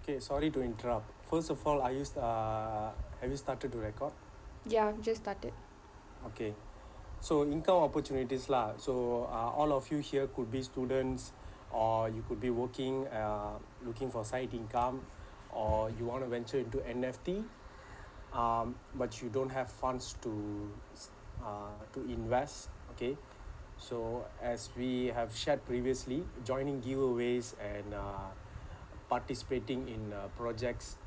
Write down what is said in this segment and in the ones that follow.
Okay, sorry to interrupt. First of all, have you started to record? Yeah, just started. Okay. So income opportunities lah. So all of you here could be students, or you could be working, looking for side income, or you want to venture into NFT, but you don't have funds to invest. Okay. So as we have shared previously, joining giveaways and participating in projects,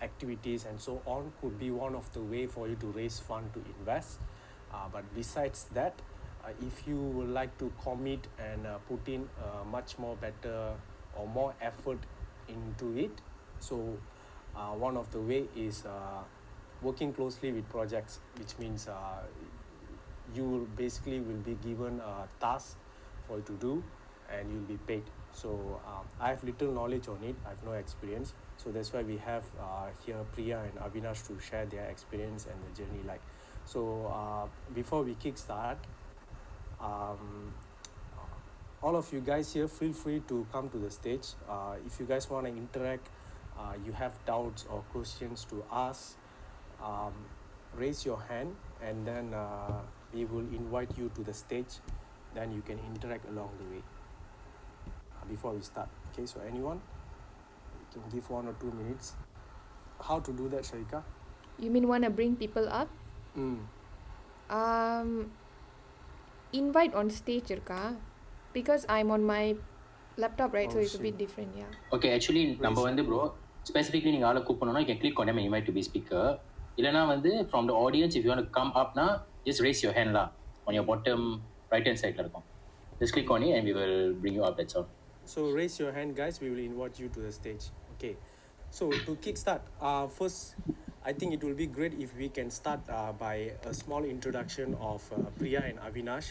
activities, and so on could be one of the way for you to raise fund to invest. But besides that, if you would like to commit and put in much more better or more effort into it, so one of the way is working closely with projects, which means you will basically will be given a task for you to do, and you'll be paid. So I have little knowledge on it. I have no experience. So that's why we have here Priya and Avinash to share their experience and the journey like. So before we kickstart, um, all of you guys here, feel free to come to the stage. If you guys want to interact, you have doubts or questions to ask, um, raise your hand, and then we will invite you to the stage. Then you can interact along the way before we start. Okay, so anyone, you can give 1 or 2 minutes. How to do that, Sharika? You mean wanna bring people up? Mm. Invite on stage இருக்கா? Because I'm on my laptop, right? Oh So it's a shit. bit different, yeah. Okay, actually நம்ம Raise. வந்து bro specifically நீங்கள் ஆளை கூப்பிடணும்னா you can click on them and invite to be speaker. இல்லைனா வந்து from the audience if you want to come up now, just raise your hand lah on your bottom right hand side இருக்கும். Just click on it and we will bring you up, that's all. So raise your hand, guys. We will invite you to the stage. Okay. So to kickstart, first, I think it will be great if we can start by a small introduction of Priya and Avinash.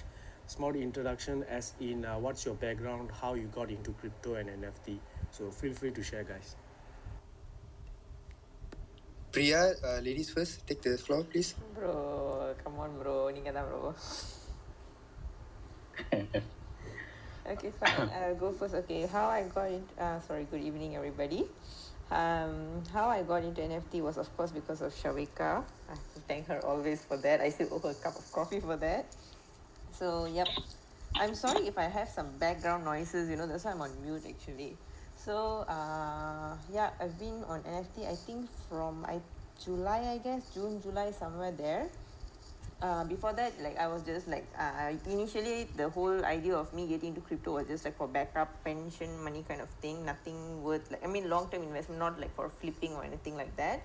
Small introduction as in what's your background, how you got into crypto and NFT. So feel free to share, guys. Priya, ladies first, take the floor, please. Bro, come on bro, நீங்க தான் bro. Okay, fine. I'll go first. Okay, how I got into sorry, good evening everybody. How I got into NFT was of course because of Shavika. I have to thank her always for that. I still owe her a cup of coffee for that. So yep. I'm sorry if I have some background noises, that's why I'm on mute actually. So yeah, I've been on NFT I think from July, I guess, June, July, somewhere there. Before that, like I was just like initially the whole idea of me getting into crypto was just like for backup pension money kind of thing, nothing worth like long-term investment, not like for flipping or anything like that.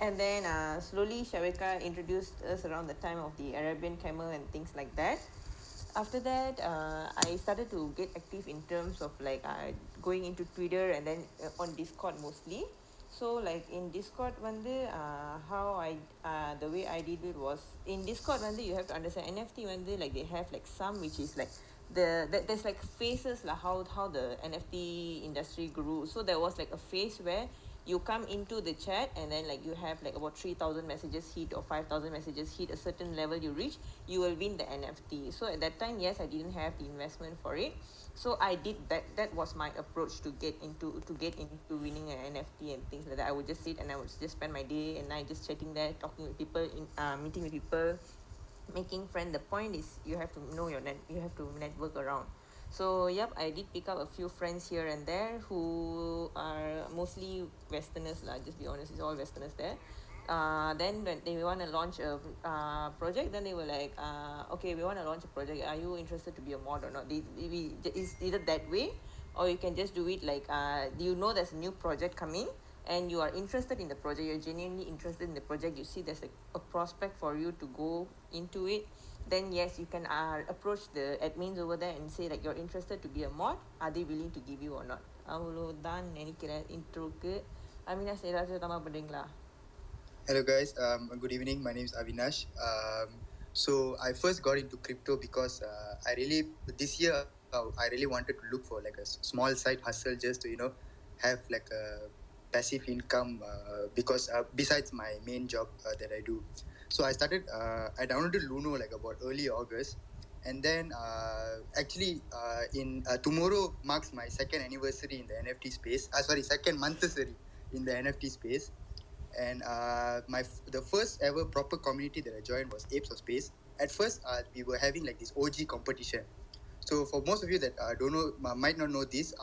And then slowly Shavika introduced us around the time of the Arabian Camel and things like that. After that, I started to get active in terms of like going into Twitter and then on Discord mostly. So like in Discord how the way I did it was in Discord you have to understand NFT like they have like some which is like there's like phases like how the NFT industry grew. So there was like a phase where you come into the chat and then like you have like about 3,000 messages hit or 5,000 messages hit a certain level you reach, you will win the NFT. So at that time, yes, I didn't have the investment for it. So I did that was my approach to get into winning an NFT and things like that. I would just sit and I would just spend my day and night just chatting there, talking with people, meeting with people, making friends. The point is you have to know you have to network around. So yep, I did pick up a few friends here and there who are mostly Westerners lah. Just be honest, it's all Westerners there. Then when they want to launch a project, then they were like, okay, we want to launch a project. Are you interested to be a mod or not? It's either that way, or you can just do it like, there's a new project coming, and you are interested in the project. You're genuinely interested in the project. You see there's a prospect for you to go into it. Then yes, you can approach the admins over there and say like you're interested to be a mod. Are they willing to give you or not? அவ்வளோதான் நினைக்கிறேன் இன்ட்ரோக்கு. அவினாஷ் ஏதாச்சும் தம்மா பண்ணுறீங்களா? Hello guys, good evening. My name is Avinash. So I first got into crypto because this year I really wanted to look for like a small side hustle just to have like a passive income because besides my main job that I do. So I downloaded Luno like about early August, and then actually in tomorrow marks my second anniversary in the NFT space. Second monthsary in the NFT space. And the first ever proper community that I joined was Apes of Space. At first, we were having like this OG competition. So for most of you that don't know, might not know this,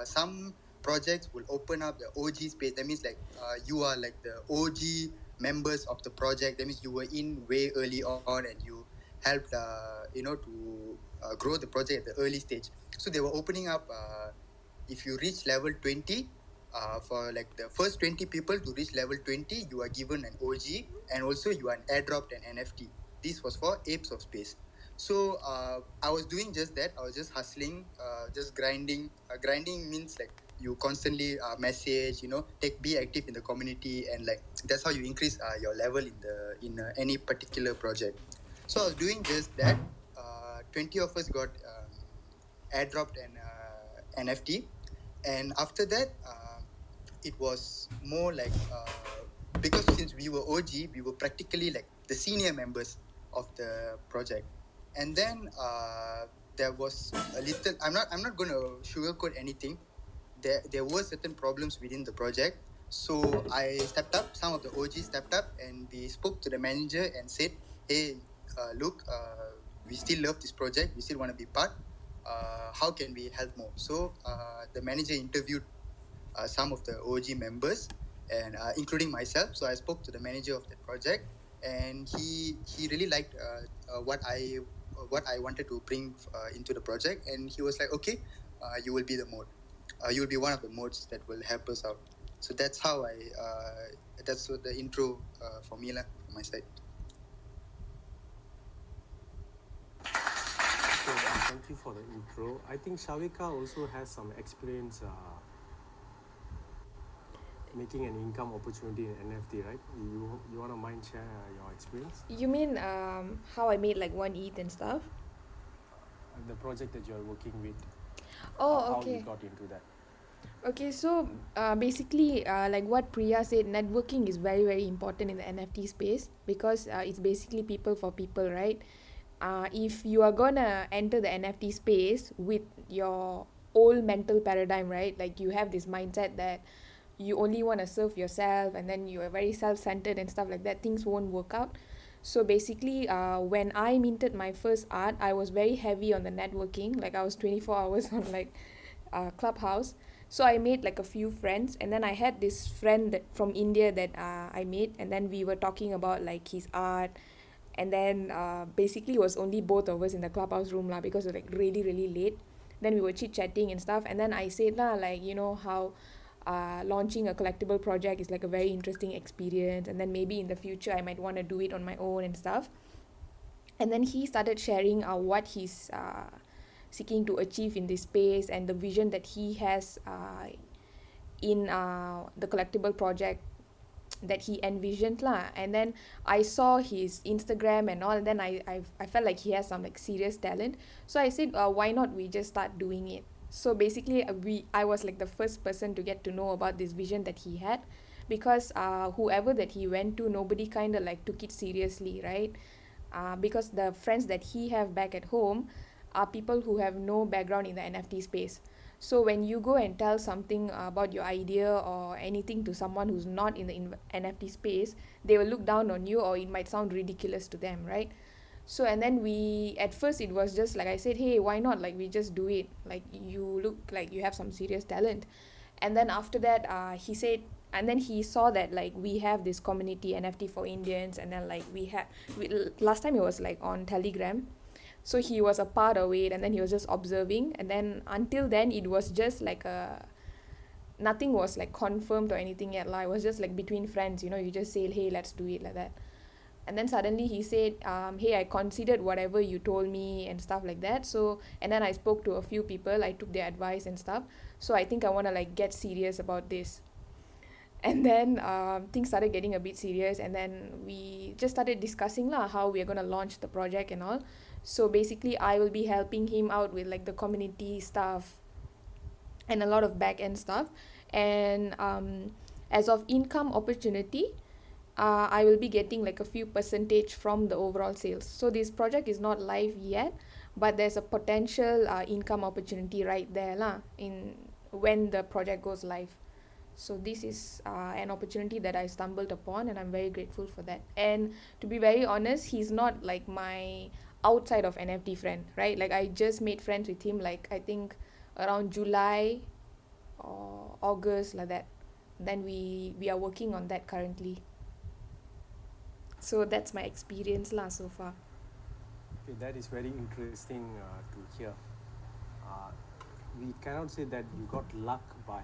some projects will open up the OG space. That means like you are like the OG members of the project. That means you were in way early on and you helped, to grow the project at the early stage. So they were opening up. If you reach level 20, for like the first 20 people to reach level 20, you are given an OG and also you are airdropped an NFT. This was for Apes of Space. So I was doing just that. I was just hustling, just grinding. Grinding means like you constantly message, be active in the community, and like that's how you increase your level in any particular project. So I was doing just that. 20 of us got airdropped an NFT, and after that, it was more like because since we were OG, we were practically like the senior members of the project. And then there was a little. I'm not going to sugarcoat anything. There were certain problems within the project. So I stepped up. Some of the OGs stepped up, and we spoke to the manager and said, "Hey, look, we still love this project. We still want to be part. How can we help more?" So the manager interviewed some of the OG members, and including myself. So I spoke to the manager of the project, and he really liked what I wanted to bring into the project, and he was like, "Okay, you will be the mode. You will be one of the modes that will help us out." So that's how that's what the intro for me lah, from my side. So, thank you for the intro. I think Shavika also has some experience making an income opportunity in NFT, right? You want to mind share your experience? You mean how I made like one ETH and stuff? The project that you are working with. Oh, How okay. you got into that? Okay, so basically, like what Priya said, networking is very, very important in the NFT space because it's basically people for people, right? If you are gonna enter the NFT space with your old mental paradigm, right? Like you have this mindset that you only want to serve yourself and then you are very self-centered and stuff like that, things won't work out. So basically, when I minted my first art, I was very heavy on the networking. Like I was 24 hours on like Clubhouse. So I made like a few friends, and then I had this friend from India that I made, and then we were talking about like his art, and then basically it was only both of us in the Clubhouse room lah because it was like really really late. Then we were chit chatting and stuff, and then I said lah, like, you know how launching a collectible project is like a very interesting experience, and then maybe in the future I might want to do it on my own and stuff. And then he started sharing what he's seeking to achieve in this space and the vision that he has in the collectible project that he envisioned lah. And then I saw his Instagram and all, and then I felt like he has some like serious talent. So I said, why not we just start doing it? So basically I was like the first person to get to know about this vision that he had, because whoever that he went to, nobody kind of like took it seriously, right? Because the friends that he have back at home are people who have no background in the NFT space. So when you go and tell something about your idea or anything to someone who's not in the NFT space, they will look down on you, or it might sound ridiculous to them, right? So and then at first it was just like I said, hey, why not, like we just do it, like you look like you have some serious talent. And then after that he said, and then he saw that like we have this community NFT for Indians, and then like last time it was like on Telegram. So he was a part of it, and then he was just observing, and then until then it was just like nothing was like confirmed or anything yet lah. It was just like between friends, you just say, hey, let's do it, like that. And then suddenly he said, hey, I considered whatever you told me and stuff like that. So and then I spoke to a few people, I took their advice and stuff. So I think I want to like get serious about this. And then things started getting a bit serious, and then we just started discussing lah how we are going to launch the project and all. So basically I will be helping him out with like the community stuff and a lot of back end stuff. And as of income opportunity, I will be getting like a few percentage from the overall sales. So this project is not live yet, but there's a potential income opportunity right there lah in when the project goes live. So this is an opportunity that I stumbled upon, and I'm very grateful for that. And to be very honest, he's not like my outside of NFT friend, right? Like I just made friends with him, like I think around July or August, like that. Then we are working on that currently. So that's my experience lah so far. Okay, that is very interesting to hear. Uh, we cannot say that you got luck by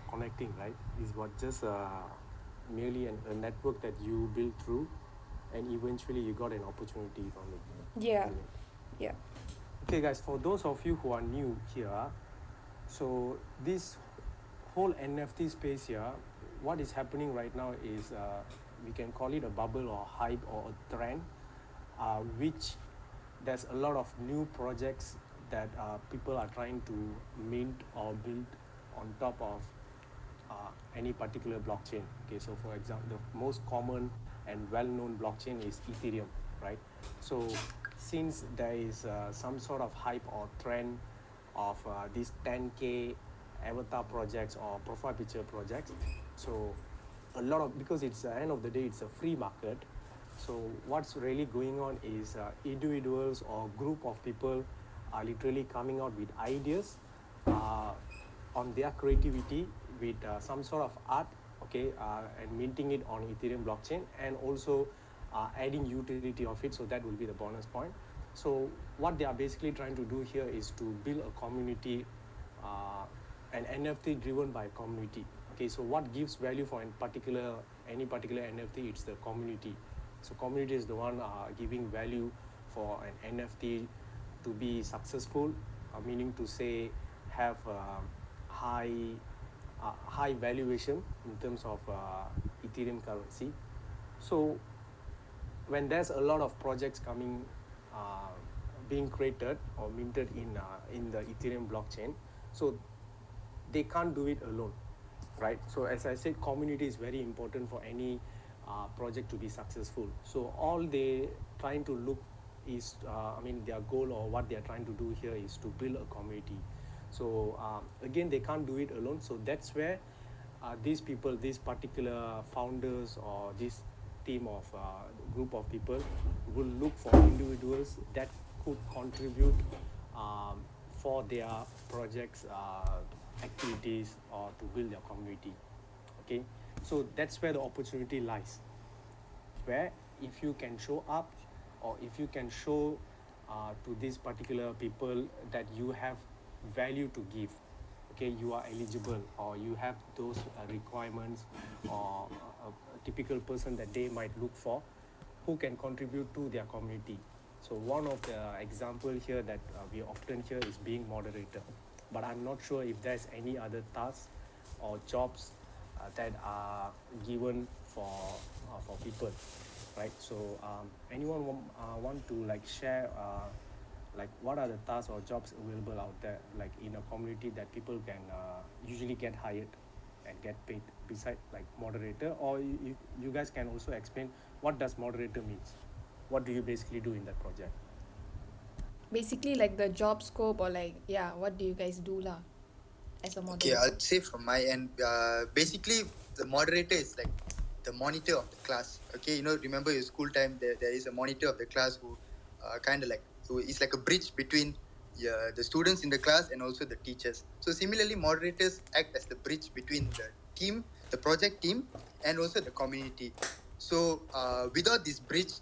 connecting, right? It's what just merely a network that you built through, and eventually you got an opportunity from it. Yeah. Yeah. Okay, guys, for those of you who are new here, so this whole NFT space here, what is happening right now is we can call it a bubble or hype or a trend, which there's a lot of new projects that people are trying to mint or build on top of any particular blockchain. Okay, so for example, the most common and well-known blockchain is Ethereum, right? So since there is some sort of hype or trend of these 10K avatar projects or profile picture projects, so a lot of, because it's at the end of the day it's a free market, so what's really going on is individuals or group of people are literally coming out with ideas on their creativity with some sort of art, okay, and minting it on Ethereum blockchain, and also adding utility of it, so that will be the bonus point. So what they are basically trying to do here is to build a community, an NFT driven by community. Okay, so what gives value for any particular NFT? It's the community. So community is the one giving value for an NFT to be successful, meaning to say have high valuation in terms of Ethereum currency. So when there's a lot of projects coming, being created or minted in the Ethereum blockchain, so they can't do it alone, right? So as I said, community is very important for any project to be successful. So all they trying to look is, their goal or what they are trying to do here is to build a community. So again, they can't do it alone. So that's where these people, these particular founders or this team of group of people will look for individuals that could contribute for their projects, activities, or to build their community. Okay, so that's where the opportunity lies, where if you can show up or if you can show to these particular people that you have value to give, okay, you are eligible or you have those requirements, or a typical person that they might look for who can contribute to their community. So one of the example here that we often hear is being moderator, but I'm not sure if there's any other tasks or jobs that are given for people, right? So anyone want to like share like what are the tasks or jobs available out there, like in a community that people can usually get hired and get paid beside like moderator, or you guys can also explain what does moderator means, what do you basically do in that project? Basically like the job scope, or like, yeah, what do you guys do lah as a Okay, moderator? I'll say from my end, basically the moderator is like the monitor of the class. Okay, remember your school time, there is a monitor of the class who kind of like, so it's like a bridge between the students in the class and also the teachers. So similarly, moderators act as the bridge between the team, the project team, and also the community. So without this bridge,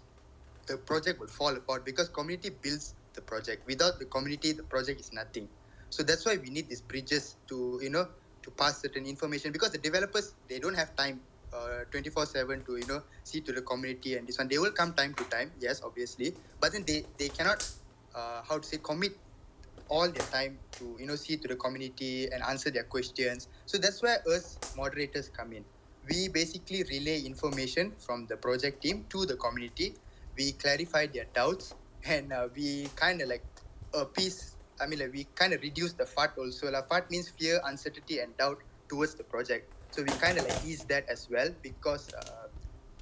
the project will fall apart, because community builds the project. Without the community, the project is nothing. So that's why we need these bridges to to pass certain information, because the developers, they don't have time 24/7 to see to the community and this one. They will come time to time, yes, obviously, but then they cannot how to say, commit all their time to see to the community and answer their questions. So that's where us moderators come in. We basically relay information from the project team to the community. We clarify their doubts, and we kind of like appease. Like we kind of reduce the FUD also. FUD means fear, uncertainty, and doubt towards the project. So we kind of like ease that as well, because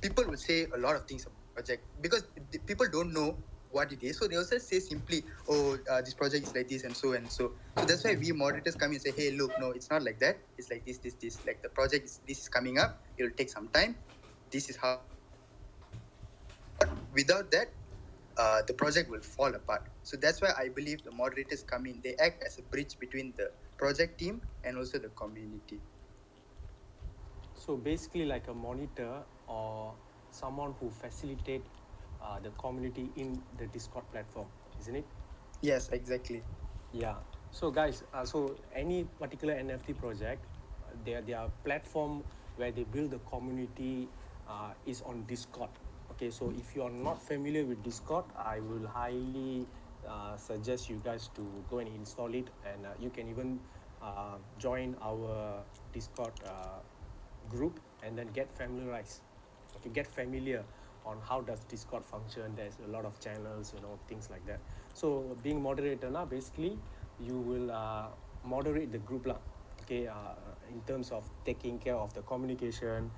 people will say a lot of things about the project, because people don't know what it is. So they also say simply, oh, this project is like this and so and so. So that's why we moderators come and say, hey, look, no, it's not like that. It's like this. Like the project is this is coming up. It will take some time. This is how. Without that, the project will fall apart. So that's why I believe the moderators come in. They act as a bridge between the project team and also the community. So basically like a monitor or someone who facilitate the community in the Discord platform, isn't it? Yes, exactly. Yeah. So guys, so any particular NFT project, their platform where they build the community is on Discord. Okay, so if you are not familiar with Discord, I will highly suggest you guys to go and install it, and you can even join our Discord group and then get familiarized. Okay, get familiar on how does Discord function. There's a lot of channels, things like that. So being moderator now, basically you will moderate the group lah. Okay, in terms of taking care of the communication,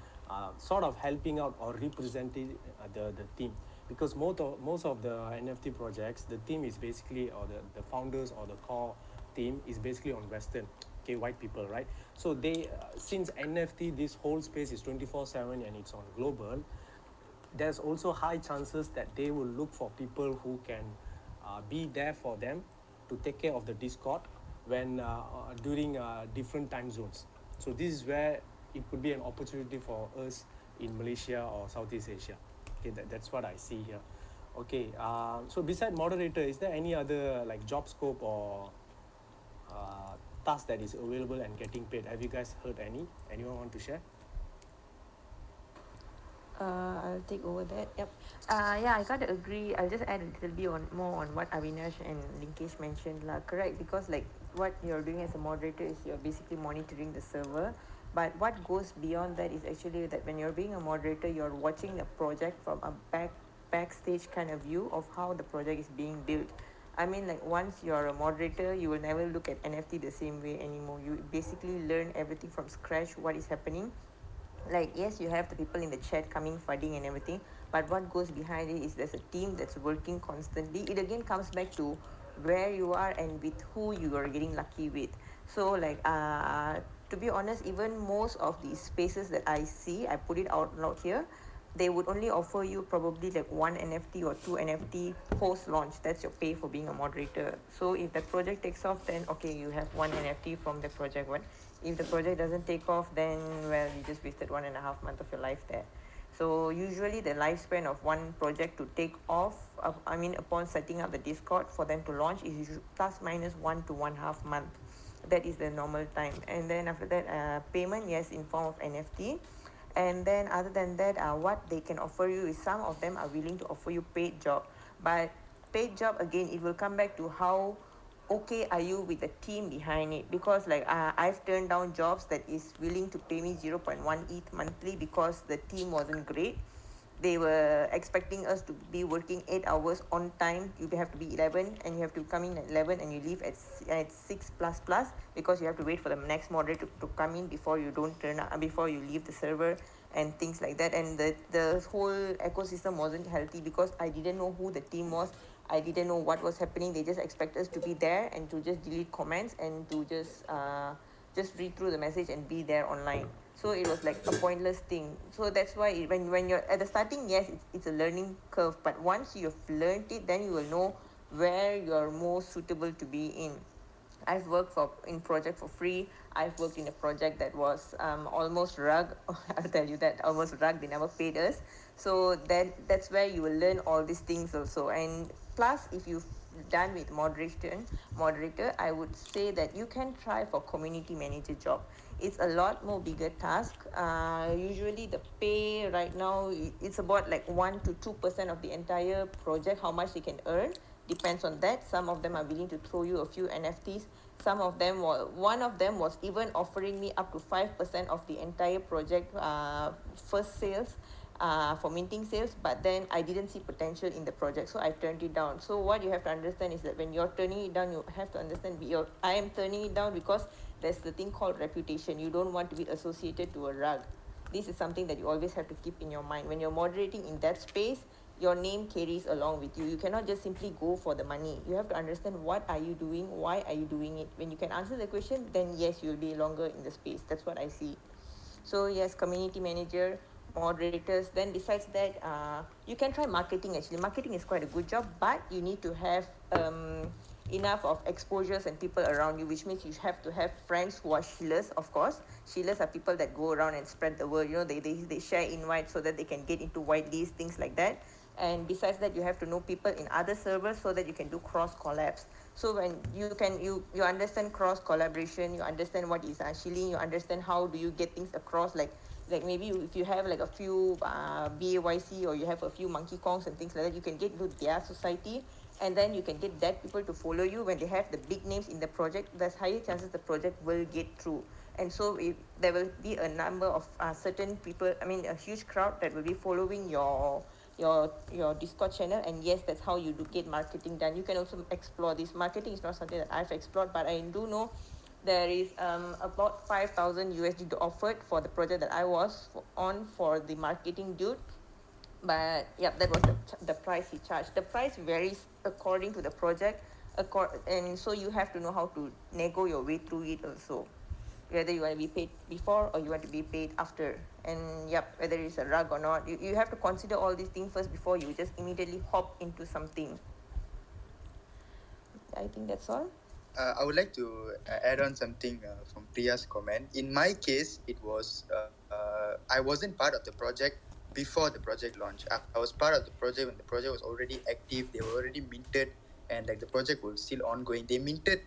sort of helping out or representing the team, because most of the NFT projects, the team is basically, or the founders or the core team is basically on Western, okay, white people, right? So they since NFT, this whole space is 24/7 and it's on global, there's also high chances that they will look for people who can be there for them to take care of the Discord when during different time zones. So this is where it could be an opportunity for us in Malaysia or Southeast Asia. Okay, that's what I see here. Okay, so beside moderator, is there any other like job scope or task that is available and getting paid? Have you guys heard any? Anyone want to share? I'll take over that. Yep. Yeah, I gotta agree. I'll just add a little bit more on what Avinash and Linkesh mentioned. Correct, because like what you're doing as a moderator is you're basically monitoring the server. But what goes beyond that is actually that when you're being a moderator, you're watching the project from a backstage kind of view of how the project is being built. I mean, like once you're a moderator, you will never look at NFT the same way anymore. You basically learn everything from scratch, what is happening. Like yes, you have the people in the chat coming, fighting and everything, but what goes behind it is there's a team that's working constantly. It again comes back to where you are and with who you are getting lucky with. So like to be honest, even most of these spaces that I see, I put it out loud here, they would only offer you probably like one NFT or two NFT post launch. That's your pay for being a moderator. So if the project takes off, then okay, you have one NFT from the project. But if the project doesn't take off, then well, you just wasted 1.5 months of your life there. So usually the lifespan of one project to take off, upon setting up the Discord for them to launch is usually plus minus 1 to 1.5 month. That is the normal time. And then after that, payment, yes, in form of NFT. And then other than that, what they can offer you is some of them are willing to offer you paid job. But paid job, again, it will come back to how okay are you with the team behind it, because like I've turned down jobs that is willing to pay me 0.1 ETH monthly because the team wasn't great. They were expecting us to be working 8 hours on time. You have to be 11 and you have to come in at 11 and you leave at 6 plus plus, because you have to wait for the next moderator to come in before you don't turn up, before you leave the server and things like that. And the whole ecosystem wasn't healthy because I didn't know who the team was. I didn't know what was happening. They just expect us to be there and to just delete comments and to just read through the message and be there online. So it was like a pointless thing. So that's why when you're at the starting, yes, it's a learning curve. But once you've learned it, then you will know where you're more suitable to be in. I've worked in project for free. I've worked in a project that was almost rug. I'll tell you that, almost rug. They never paid us. So that's where you will learn all these things also. And plus, if you've done with moderator, I would say that you can try for community manager job. It's a lot more bigger task. Usually the pay right now, it's about like 1 to 2% of the entire project, how much they can earn. Depends on that. Some of them are willing to throw you a few NFTs. Some of them one of them was even offering me up to 5% of the entire project first sales, for minting sales, but then I didn't see potential in the project, so I turned it down. So what you have to understand is that when you're turning it down, you have to understand I am turning it down because there's the thing called reputation. You don't want to be associated to a rug. This is something that you always have to keep in your mind. When you're moderating in that space, your name carries along with you. You cannot just simply go for the money. You have to understand what are you doing, why are you doing it. When you can answer the question, then yes, you'll be longer in the space. That's what I see. So yes, community manager, moderators. Then besides that, you can try marketing. Actually, marketing is quite a good job, but you need to have enough of exposures and people around you, which means you have to have friends who are Sheilas, of course. Sheilas are people that go around and spread the word. You know, they share invites so that they can get into white lists, things like that. And besides that, you have to know people in other servers so that you can do cross collabs. So when you understand cross collaboration, you understand what is shilling, you understand how do you get things across, like maybe if you have like a few BAYC, or you have a few Monkey Kongs and things like that, you can get into their society, and then you can get that people to follow you. When they have the big names in the project, there's higher chances the project will get through. And so if there will be a number of certain people, I mean a huge crowd that will be following your Discord channel, and yes, that's how you do get marketing done. You can also explore this. Marketing is not something that I've explored, but I do know there is about 5,000 USD offered for the project that I was on for the marketing dude. But yeah, that was the price he charged. The price varies according to the project, and so you have to know how to nego your way through it also, whether you want to be paid before or you want to be paid after. And yep, whether it's a rug or not, you have to consider all these things first before you just immediately hop into something. I think that's all. I would like to add on something from Priya's comment. In my case, it was I wasn't part of the project before the project launch. I was part of the project when the project was already active. They were already minted, and like the project was still ongoing. They minted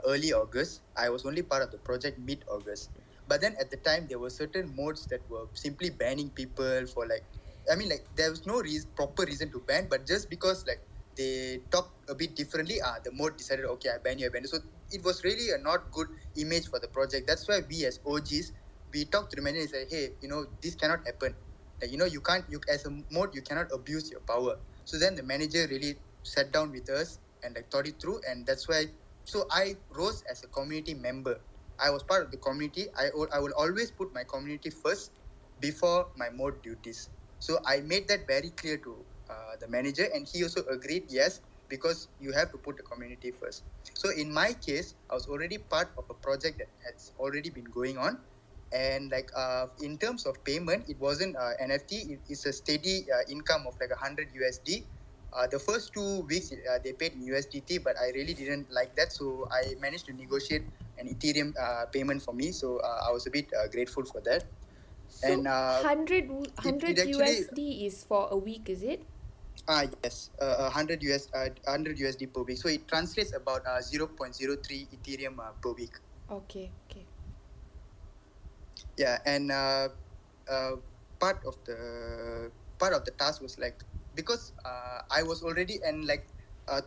early August. I was only part of the project mid-August. But then at the time, there were certain modes that were simply banning people for like, I mean, like there was no proper reason to ban, but just because like they talk a bit differently, the mode decided, okay, I ban you, I ban you. So it was really a not good image for the project. That's why we as OGs, we talked to the manager and said, hey, this cannot happen. Like, you can't, as a mode, you cannot abuse your power. So then the manager really sat down with us and like thought it through. And that's why, so I rose as a community member. I was part of the community. I will always put my community first before my mode duties. So I made that very clear to the manager, and he also agreed, yes, because you have to put the community first. So in my case, I was already part of a project that has already been going on, and like in terms of payment, it wasn't NFT. It's a steady income of like 100 USD. The first 2 weeks they paid in USDT, but I really didn't like that, so I managed to negotiate an Ethereum payment for me. So I was a bit grateful for that. So And 100 it actually USD is for a week, is it? yes, 100 USD per week. So it translates about 0.03 Ethereum per week. Okay. Yeah, and uh, part of the task was like, because I was already, and like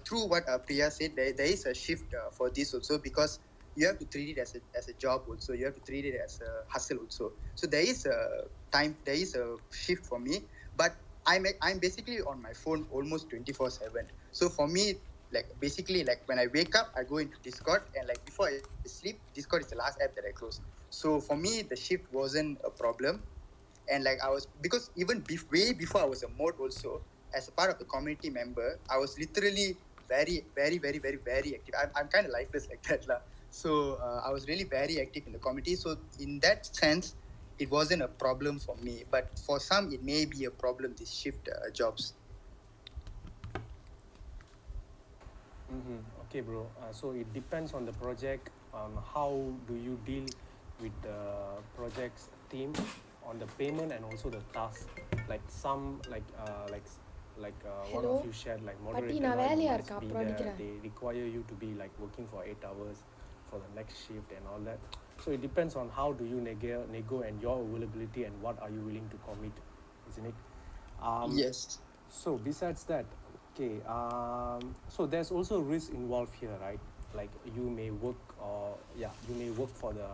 through what Priya said, there is a shift for this also, because you have to treat it as a job also. You have to treat it as a hustle also. So there is a shift for me, but I'm basically on my phone almost 24/7. So for me, like basically like when I wake up, I go into Discord, and like before I sleep, Discord is the last app that I close. So for me, the shift wasn't a problem. And like I was, because even way before I was a mod also, as a part of the community member, I was literally very, very, very, very, very active. I'm kind of lifeless like that lah. So I was really very active in the community. So in that sense, it wasn't a problem for me. But for some, it may be a problem, this shift jobs. Okay, bro. So it depends on the project. How do you deal with the project's team on the payment and also the task? Like some, one Hello? of you shared, like Patti, moderator, நான் right, வேலையா you இருக்கேன், must be அப்புறம் there. அடிக்கிறேன். They require you to be like working for 8 hours for the next shift and all that. So it depends on how do you nego and your availability and what are you willing to commit, isn't it? Yes. So besides that, okay, so there's also risk involved here, right? Like you may work for the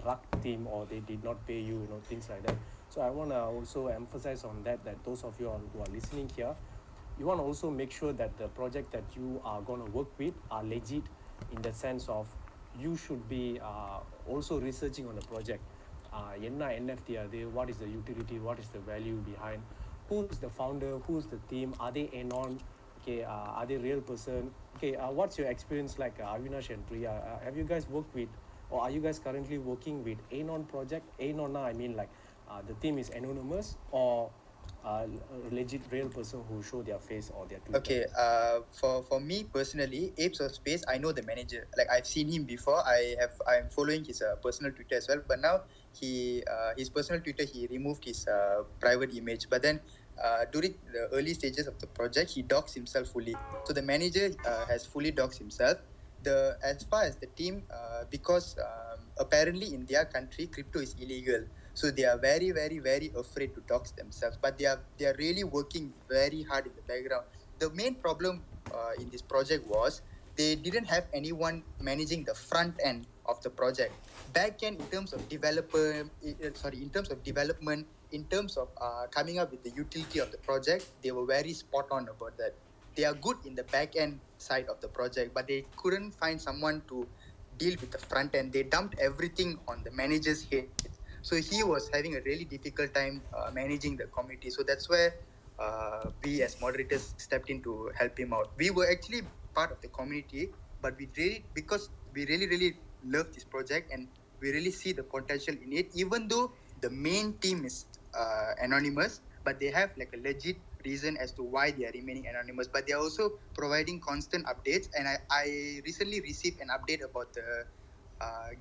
RUC team, or they did not pay you, things like that. So I want to also emphasize on that those of you who are listening here, you want to also make sure that the project that you are going to work with are legit, in the sense of you should be also researching on the project. என்ன NFT அது, what is the utility, what is the value behind, who's the founder, who's the team, are they anon, okay, are they real person, okay, what's your experience like, Avinash and Priya? Have you guys worked with, or are you guys currently working with anon project? Anon, I mean like the team is anonymous, or a legit real person who show their face or their Twitter? Okay, for me personally, Apes of Space, I know the manager. Like I've seen him before. I'm following his personal Twitter as well. But now his personal Twitter, he removed his private image. But then during the early stages of the project, he doxed himself fully. So the manager has fully doxed himself. The as far as the team, because apparently in their country, crypto is illegal. So they are very, very, very afraid to dox themselves. But they are really working very hard in the background. The main problem in this project was they didn't have anyone managing the front end of the project. Back end in terms of in terms of development, in terms of coming up with the utility of the project, they were very spot on about that. They are good in the back end side of the project, but they couldn't find someone to deal with the front end. They dumped everything on the manager's head. So he was having a really difficult time managing the committee. So that's where we as moderators stepped in to help him out. We were actually part of the community, but because we really love this project and we really see the potential in it, even though the main team is anonymous, but they have like a legit reason as to why they are remaining anonymous. But they are also providing constant updates. And I recently received an update about the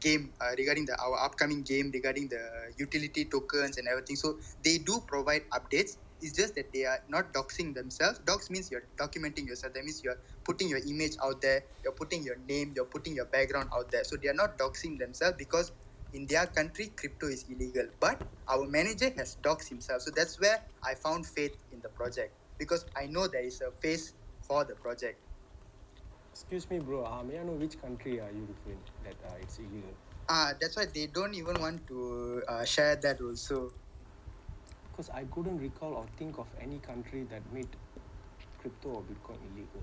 game regarding our upcoming game, regarding the utility tokens and everything. So they do provide updates. It's just that they are not doxing themselves. Dox means you're documenting yourself. That means you're putting your image out there, you're putting your name, you're putting your background out there. So they are not doxing themselves because in their country, crypto is illegal. But our manager has doxed himself. So that's where I found faith in the project, because I know there is a face for the project. Excuse me, bro. May I know which country are you referring that it's illegal? That's why they don't even want to share that also. Because I couldn't recall or think of any country that made crypto or Bitcoin illegal,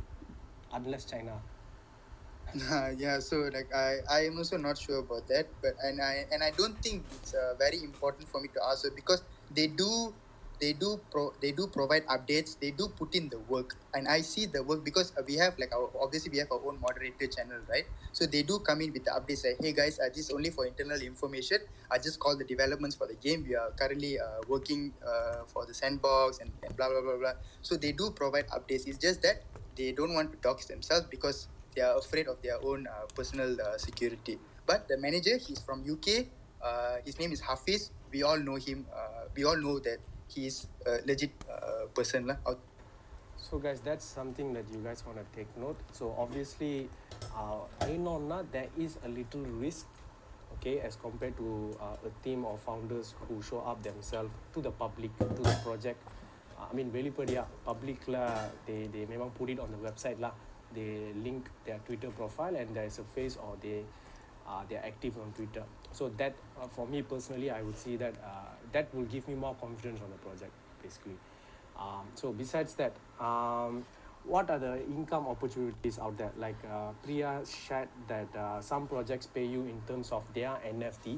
unless China. Yeah, so like I am also not sure about that, but I don't think it's very important for me to ask her, because they do provide updates. They do put in the work, and I see the work, because we have like obviously we have our own moderator channel, right? So they do come in with the updates like, hey guys, this is only for internal information. I just call the developments for the game. We are currently working for the sandbox and blah blah blah blah. So they do provide updates. It's just that they don't want to dox themselves because they are afraid of their own personal security. But the manager, he's from UK. His name is Hafiz. We all know him. We all know that he's a legit person lah. So guys, that's something that you guys want to take note. So obviously, there is a little risk, okay, as compared to a team of founders who show up themselves to the public, to the project. I mean, வெளிப்படையா public lah, they memang put it on the website lah. They link their Twitter profile and there is a face, or they're active on Twitter. So that for me personally, I would see that that will give me more confidence on the project basically. So besides that, what are the income opportunities out there? Like Priya shared that some projects pay you in terms of their NFT.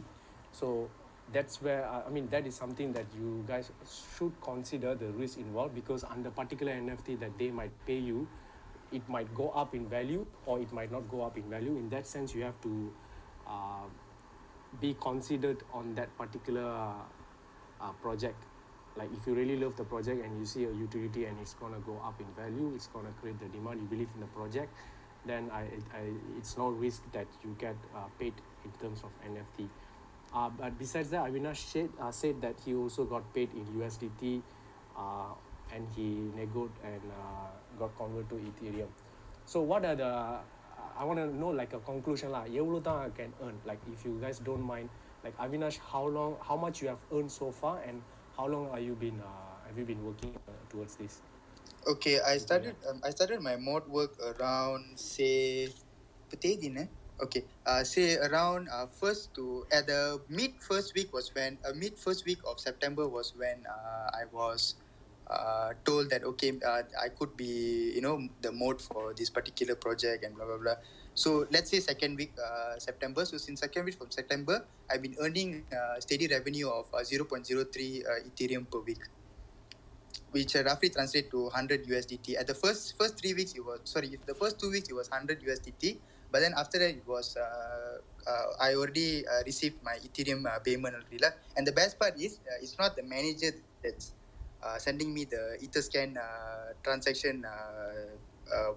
So that's where I mean that is something that you guys should consider the risk involved, because under particular NFT that they might pay you, it might go up in value or it might not go up in value. In that sense, you have to be considered on that particular project. Like if you really love the project and you see a utility and it's gonna go up in value, it's gonna create the demand, you believe in the project, then it's no risk that you get paid in terms of NFT. But besides that, Avinash said that he also got paid in USDT, and he negoed and got converted to Ethereum. So what are the I want to know like a conclusion lah. எவ்வளவு தான் I can earn? Like if you guys don't mind, like Avinash, how much you have earned so far, and how long have you been working towards this? Okay, I started my mod work around say okay, say around first to at the mid first week of September was when I was told that okay, I could be the mode for this particular project and blah blah blah. So let's say second week September. So since second week from September, I've been earning steady revenue of 0.03 Ethereum per week. which roughly translate to 100 USDT. At the first 3 weeks, the first 2 weeks it was 100 USDT, but then after that it was I already received my Ethereum payment already lah. And the best part is it's not the manager that's sending me the Etherscan transaction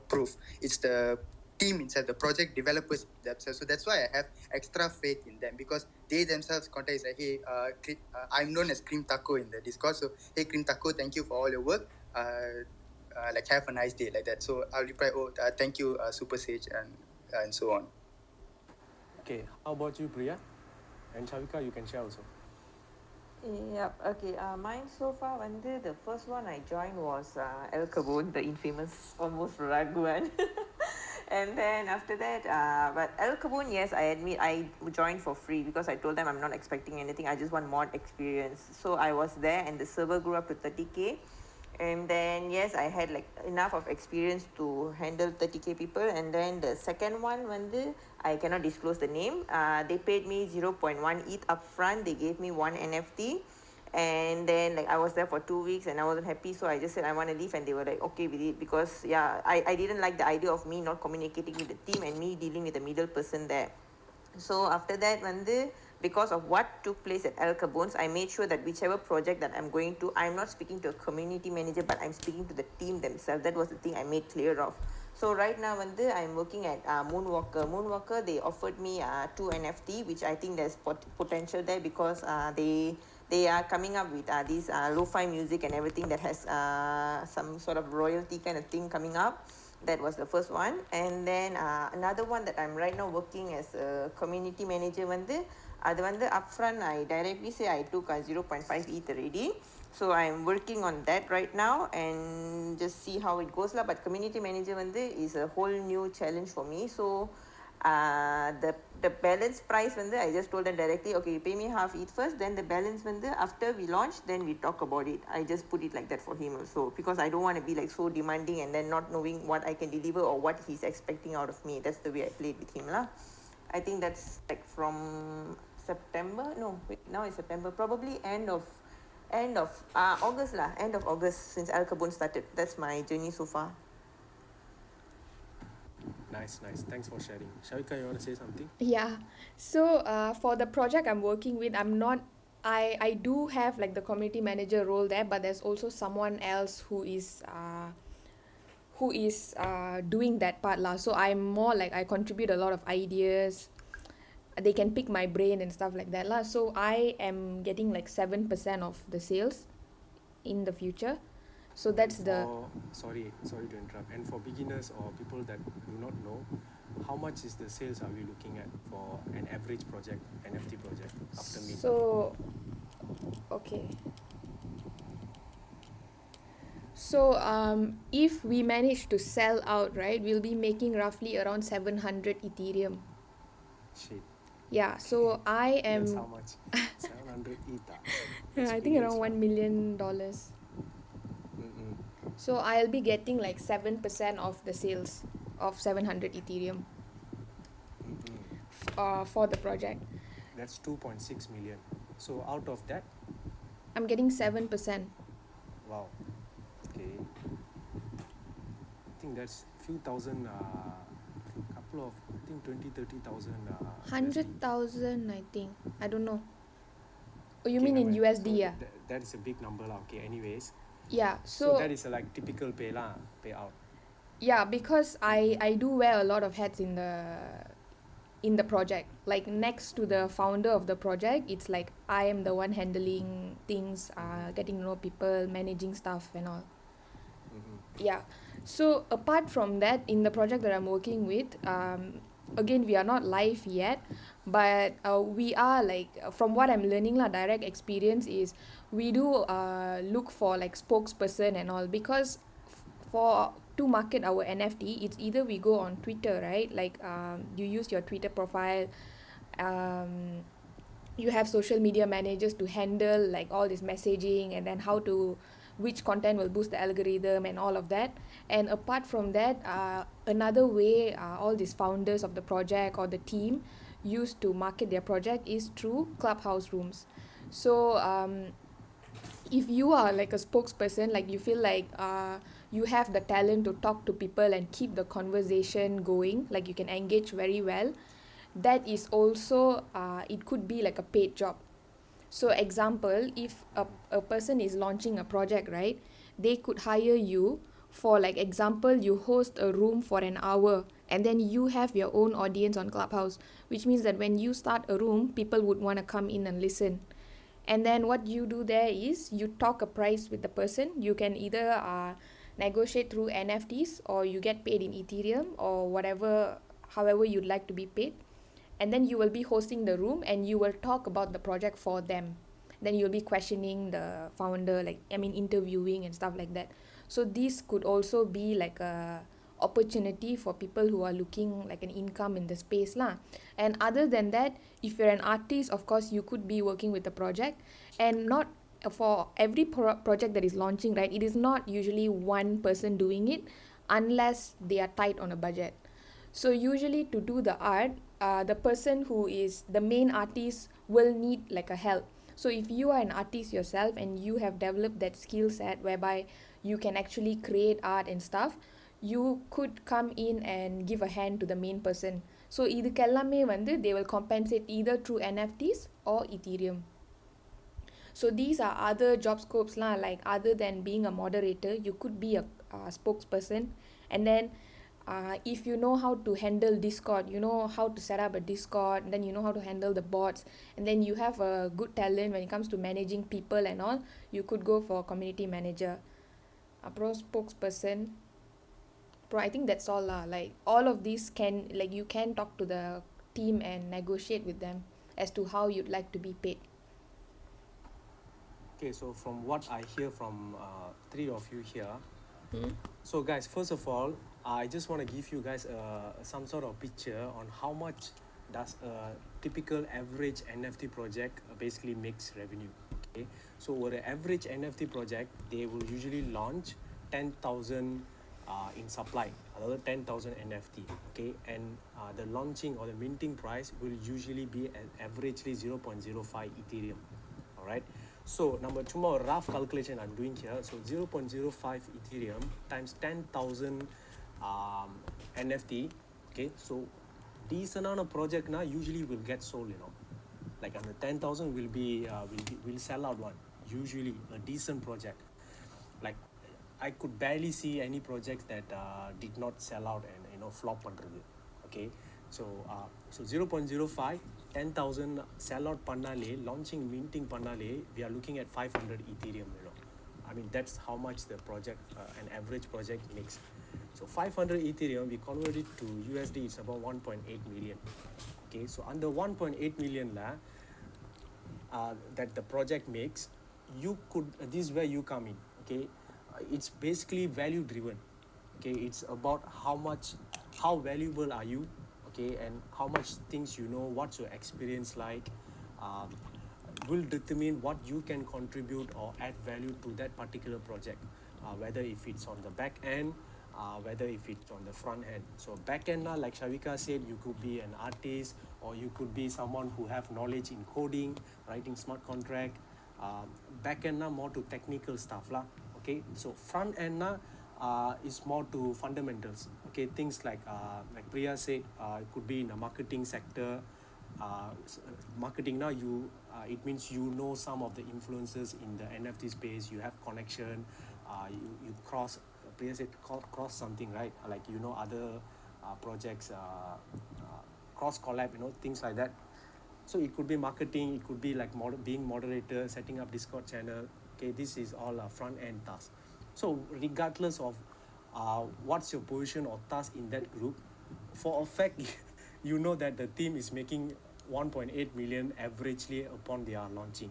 proof. It's the team inside, the project developers themselves. So that's why I have extra faith in them, because they themselves contact is like, hey, I'm known as Cream Taco in the Discord. So hey, Cream Taco, thank you for all your work. Like have a nice day, like that. So I'll reply, thank you, Super Sage, and so on. Okay, how about you, Priya? And Shavika, you can share also. Yep. Okay. Mine so far, the first one I joined was El Kabun, the infamous almost rug one. And then after that, but El Kabun, yes, I admit I joined for free because I told them I'm not expecting anything. I just want mod experience. So I was there, and the server grew up to 30K. And then yes, I had like enough of experience to handle 30K people. And then the second one, I cannot disclose the name. They paid me 0.1 ETH upfront. They gave me one NFT. And then like I was there for 2 weeks and I wasn't happy, so I just said I want to leave, and they were like okay with it, because I didn't like the idea of me not communicating with the team and me dealing with the middle person there. So after that, because of what took place at El Cabones, I made sure that whichever project that I'm going to, I'm not speaking to a community manager, but I'm speaking to the team themselves. That was the thing I made clear of. So right now, I'm working at Moonwalker. Moonwalker, they offered me 2 NFT, which I think there's potential there, because they are coming up with these lo-fi music and everything that has some sort of royalty kind of thing coming up. That was the first one. And then another one that I'm right now working as a community manager, upfront I directly say I took 0.5 ETH already. So I'm working on that right now and just see how it goes lah. But community manager is a whole new challenge for me. So the balance price I just told them directly, okay, you pay me half ETH first, then the balance after we launch, then we talk about it. I just put it like that for him also, because I don't want to be like so demanding and then not knowing what I can deliver or what he's expecting out of me. That's the way I played with him lah. I think that's like from September. No, wait, now it's September. Probably end of August lah. End of August, since El Kabun started. That's my journey so far. Nice. Thanks for sharing. Shavika, you want to say something? Yeah. So for the project I'm working with, I do have like the community manager role there, but there's also someone else who is doing that part lah. So I'm more like, I contribute a lot of ideas. They can pick my brain and stuff like that lah. So I am getting like 7% of the sales in the future. So that's Sorry to interrupt. And for beginners or people that do not know, how much is the sales are we looking at for an average project, NFT project after mint? So, okay. So if we manage to sell out, right, we'll be making roughly around 700 Ethereum. Shit. Yeah, so I am... That's how much? 700 ETH. Yeah, I think around $1 million. Mm-mm. So I'll be getting like 7% of the sales of 700 Ethereum for the project. That's 2.6 million. So out of that, I'm getting 7%. wow. Okay. I think that's few thousand, couple of, I think 30,000. 100,000, I think. I don't know. Oh, you Okay, mean in never mind. USD, So yeah? that is a big number lah. Okay, anyways. Yeah, So that is a like typical payout. yeah, because I do wear a lot of hats in the project. Like next to the founder of the project, it's like I am the one handling things, getting to know people, managing stuff and all. Mm-hmm. Yeah. So apart from that, in the project that I'm working with, again, we are not live yet, but we are like, from what I'm learning lah, direct experience is we do look for like spokesperson and all, because to market our NFT, it's either we go on Twitter, right? Like you use your Twitter profile, you have social media managers to handle like all this messaging, and then which content will boost the algorithm and all of that. And apart from that, another way all these founders of the project or the team used to market their project is through Clubhouse rooms. So if you are like a spokesperson, like you feel like you have the talent to talk to people and keep the conversation going, like you can engage very well, that is also it could be like a paid job. So example, if a person is launching a project, right, they could hire you for, like, example, you host a room for an hour and then you have your own audience on Clubhouse, which means that when you start a room, people would want to come in and listen. And then what you do there is you talk a price with the person. You can either negotiate through NFTs, or you get paid in Ethereum, or whatever, however you'd like to be paid. And then you will be hosting the room and you will talk about the project for them. Then you'll be questioning the founder, like, I mean, interviewing and stuff like that. So this could also be like a opportunity for people who are looking like an income in the space lah. And other than that, if you're an artist, of course you could be working with the project. And not for every project that is launching, right, it is not usually one person doing it unless they are tight on a budget. So usually to do the art, the person who is the main artist will need like a help. So if you are an artist yourself and you have developed that skill set whereby you can actually create art and stuff, you could come in and give a hand to the main person. So இதுக்கெல்லாமே வந்து they will compensate either through NFTs or Ethereum. So these are other job scopes lah, like other than being a moderator, you could be a spokesperson. And then if you know how to handle Discord, you know how to set up a Discord, and then you know how to handle the bots, and then you have a good talent when it comes to managing people and all, you could go for community manager, pro spokesperson, pro. I think that's all lah. Like all of these can, like, you can talk to the team and negotiate with them as to how you'd like to be paid. Okay, so from what I hear from three of you here, so guys, first of all, I just want to give you guys some sort of picture on how much does a typical average NFT project basically makes revenue. Okay, so for an average NFT project, they will usually launch 10,000 in supply, another 10,000 NFT. Okay, and the launching or the minting price will usually be an averagely 0.05 Ethereum. All right. So number two, more rough calculation I'm doing here. So 0.05 Ethereum times 10,000 NFT. Okay, so decent on a project now usually will get sold. You know, like under 10,000 will sell out one. Usually a decent project. Like I could barely see any projects that did not sell out and flop பண்றது. Okay, so 0.05 10,000 sell out பண்ணாலே, launching minting பண்ணாலே, we are looking at 500 Ethereum. I mean, that's how much the project, an average project makes. So 500 Ethereum, we convert it to USD, it's about 1.8 million. Okay, so under 1.8 million that the project makes, you could, this is where you come in. Okay, it's basically value driven. Okay, it's about how valuable are you, okay, and how much things you know, what's your experience like, will determine what you can contribute or add value to that particular project, whether if it's on the back end, whether if it's on the front end. So back end, like Shavika said, you could be an artist, or you could be someone who have knowledge in coding, writing smart contract. Back end more to technical stuff lah. Okay, so front end is more to fundamentals. Okay, things like Priya said, it could be in the marketing sector. Marketing now, it means you know some of the influencers in the NFT space. You have connection. You cross. Priya said cross something, right? Like other projects, cross collab, things like that. So it could be marketing. It could be like being moderator, setting up Discord channel. Okay, this is all front end tasks. So regardless of what's your position or task in that group, for a fact, you know that the team is making 1.8 million averagely upon their launching.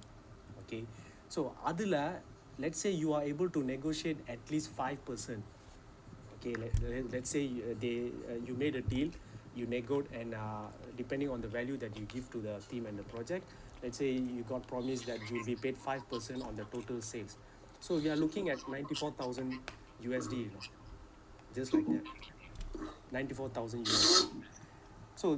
Okay, so adula, let's say you are able to negotiate at least 5%. Okay, let's say you made a deal, you negotiate, and depending on the value that you give to the team and the project, let's say you got promised that you'll be paid 5% on the total sales. So we are looking at 94,000 USD, just like that. 94,000 USD. So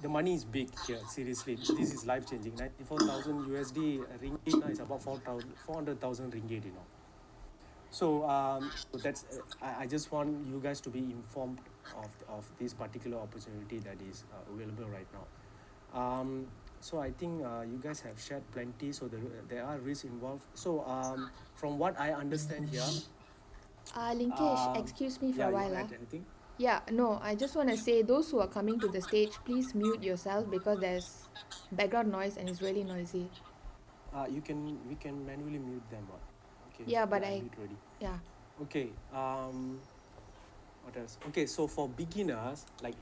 the money is big here. Seriously, this is life changing. 94,000 USD ringgit now is about 400,000 ringgit. So that's I just want you guys to be informed of this particular opportunity that is available right now. So I think you guys have shared plenty. So there are risks involved. So from what I understand here, Linkesh, excuse me for yeah, a you while. want to add anything? Yeah, no, I just want to say those who are coming to the stage, please mute yourself because there's background noise and it's really noisy. We can manually mute them. Okay. Yeah, but Yeah, I mute ready. yeah. Okay. What else? Okay, so for beginners, like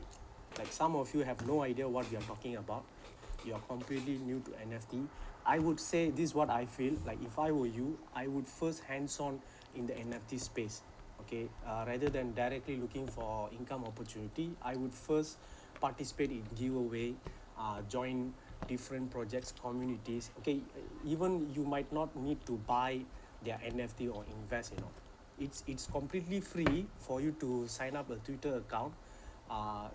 some of you have no idea what we are talking about. You are completely new to NFT. I would say this is what I feel. Like if I were you, I would first hands-on in the NFT space. Okay, rather than directly looking for income opportunity, I would first participate in giveaway, join different projects, communities. Okay, even you might not need to buy their NFT or invest. It's completely free for you to sign up a Twitter account,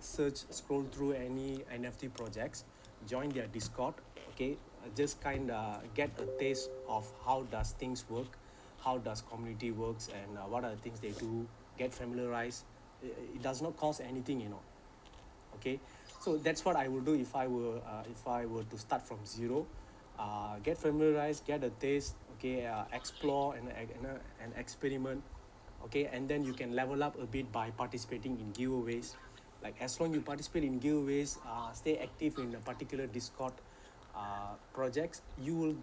scroll through any NFT projects, join their Discord. Okay, just kind of get a taste of how does things work, how does community works, and what are the things they do. Get familiarized. It does not cost anything. Okay, so that's what I would do if I were to start from zero. Get familiarized, get a taste. Okay, explore and experiment. Okay, and then you can level up a bit by participating in giveaways. Like as long you participate in giveaways, stay active in a particular Discord projects, you'll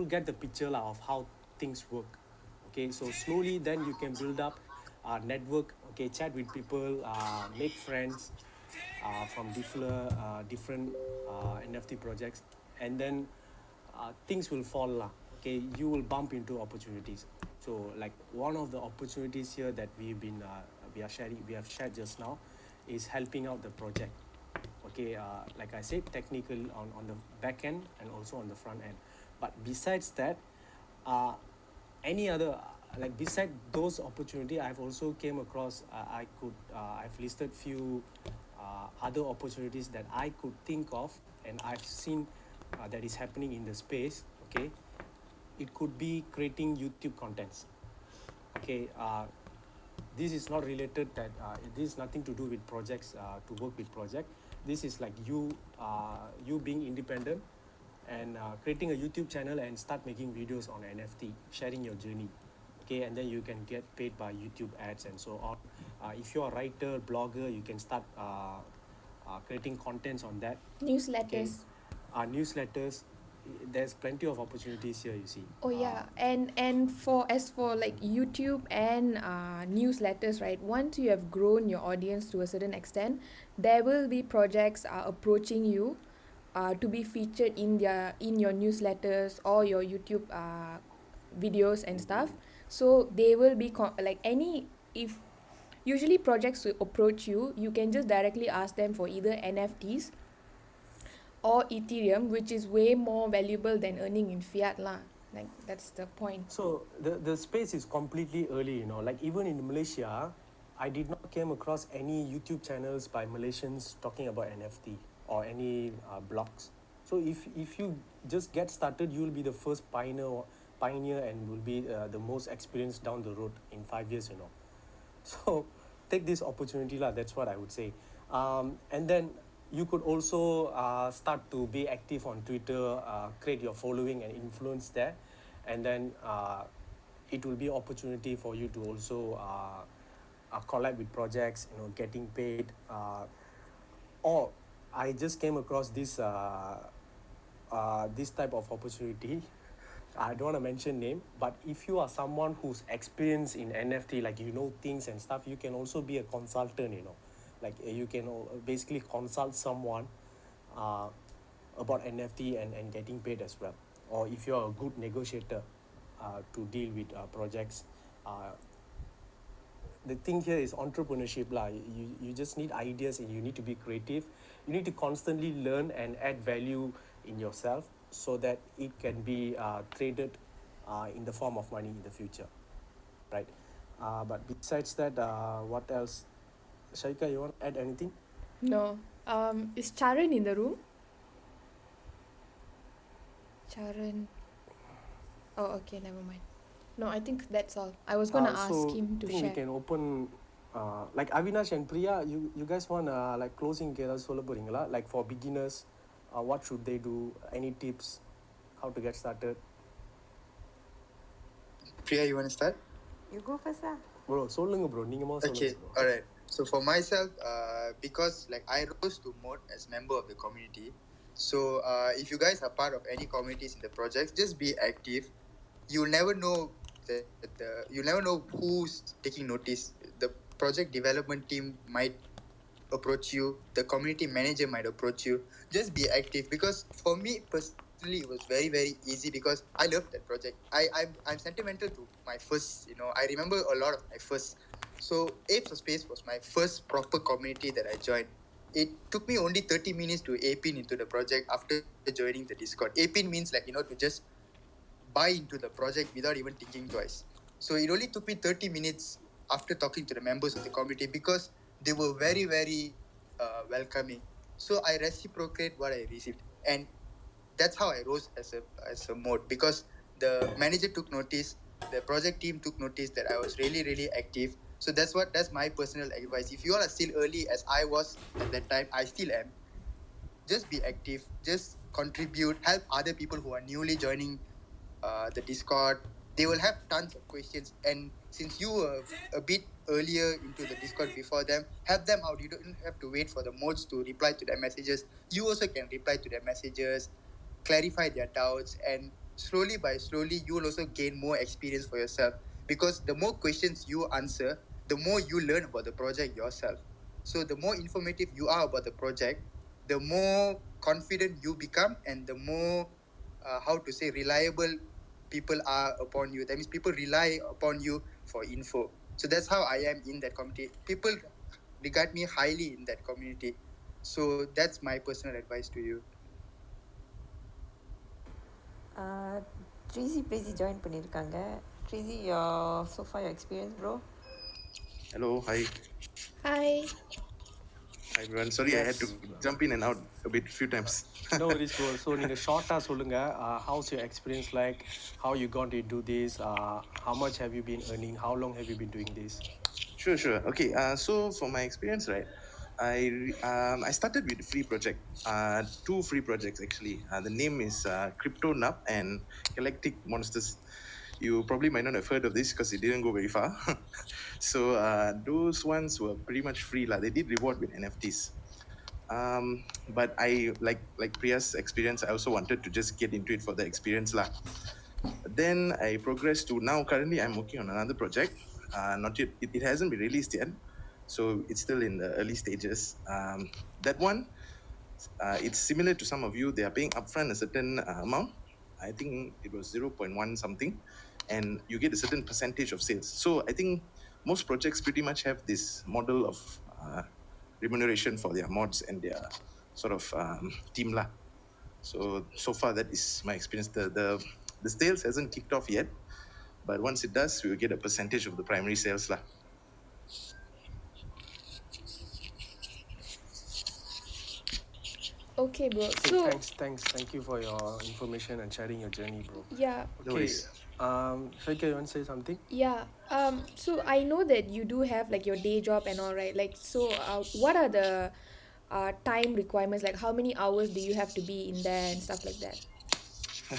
get the picture of how things work. Okay, so slowly then you can build up network. Okay, chat with people, make friends from different NFT projects, and then things will fall lah. Okay, you will bump into opportunities. So like one of the opportunities here that we have shared just now is helping out the project. Okay, like I said, technical on the back end and also on the front end. But besides that, uh, any other like beside those opportunity, I've also came across, I've listed few other opportunities that I could think of, and I've seen that is happening in the space. Okay, it could be creating YouTube contents. Okay, this is not related that this is nothing to do with projects, to work with project. This is like you being independent and creating a YouTube channel and start making videos on NFT, sharing your journey. Okay, and then you can get paid by YouTube ads and so on. If you're a writer, blogger, you can start creating contents on that. Okay, Newsletters. newsletters. There's plenty of opportunities here, you see. Oh yeah, and for like YouTube and newsletters, right? Once you have grown your audience to a certain extent, there will be projects approaching you, to be featured in your newsletters or your YouTube videos and stuff. So they will be like any if usually projects will approach you, you can just directly ask them for either NFTs or Ethereum, which is way more valuable than earning in fiat lah. Like that's the point. So the space is completely early. Like even in Malaysia, I did not came across any YouTube channels by Malaysians talking about NFT or any blogs. So if you just get started, you will be the first pioneer and will be the most experienced down the road in 5 years. So take this opportunity lah. That's what I would say. And then you could also start to be active on Twitter, create your following and influence there, and then it will be opportunity for you to also collab with projects, getting paid. Or I just came across this type of opportunity. I don't want to mention name, but if you are someone who's experienced in NFT, like things and stuff, you can also be a consultant. Like you can basically consult someone about NFT and getting paid as well. Or if you're a good negotiator to deal with projects. The thing here is entrepreneurship lah. You just need ideas and you need to be creative. You need to constantly learn and add value in yourself so that it can be traded in the form of money in the future, right? But besides that, what else? Shaika, you want to add anything? No. Is Charan in the room? Charan. Oh, okay, never mind. No, I think that's all. I was gonna ask So him I to think we share. can open like Avinash and Priya, you guys want like closing ஏதாவது சொல்ல போறீங்களா? Like for beginners, what should they do? Any tips how to get started? Priya, you want to start? You go first lah. Bro, சொல்லுங்க bro. நீங்க முதல்ல Okay, சொல்லுங்க bro. all right. So for myself, because like I rose to mode as member of the community. So if you guys are part of any communities in the projects, just be active. You'll never know you'll never know who's taking notice. The project development team might approach you. The community manager might approach you. Just be active, because for me personally it was very very easy because I love that project. I'm sentimental to my first. I remember a lot of my first. So Apes of Space was my first proper community that I joined. It took me only 30 minutes to APIN into the project after joining the Discord. APIN means like to just buy into the project without even thinking twice. So it only took me 30 minutes after talking to the members of the community, because they were very, very welcoming. So I reciprocate what I received. And that's how I rose as a mode, because the manager took notice, the project team took notice that I was really, really active. So that's my personal advice. If you all are still early as I was at that time, I still am, just be active, just contribute, help other people who are newly joining the Discord. They will have tons of questions, and since you were a bit earlier into the Discord before them, help them out. You don't have to wait for the mods to reply to their messages. You also can reply to their messages, clarify their doubts, and slowly you will also gain more experience for yourself, because the more questions you answer, the more you learn about the project yourself. So the more informative you are about the project, the more confident you become, and the more how to say reliable people are upon you. That means people rely upon you for info. So that's how I am in that community. People regard me highly in that community. So that's my personal advice to you. Tracy join பண்ணிருக்காங்க. Tracy, so far your experience, bro? Hello, hi. Hi. Hi everyone. Sorry, I had to jump in and out a bit few times. No worries bro. So நீங்க ஷார்ட்டா சொல்லுங்க, how's your experience like? How you got into this? How much have you been earning? How long have you been doing this? Sure. Okay. So for my experience, right, I started with a free project. Two free projects actually. The name is Crypto Nub and Galactic Monsters. You probably might not have heard of this because it didn't go very far. So those ones were pretty much free lah. They did reward with NFTs. But I like Priya's experience. I also wanted to just get into it for the experience lah. Then I progressed to now. Currently, I'm working on another project. Not yet. It hasn't been released yet, so it's still in the early stages. That one, it's similar to some of you. They are paying upfront a certain amount. I think it was 0.1 something, and you get a certain percentage of sales. So I think most projects pretty much have this model of remuneration for their mods and their sort of team lah. So far that is my experience. The sales hasn't kicked off yet, but once it does, we will get a percentage of the primary sales lah. Okay, bro. Okay, So thank you for your information and sharing your journey, bro. yeah, No Okay, worries. Shaika, you want to say something? yeah. So I know that you do have like your day job and all, right? Like, so what are the time requirements? Like, how many hours do you have to be in there and stuff like that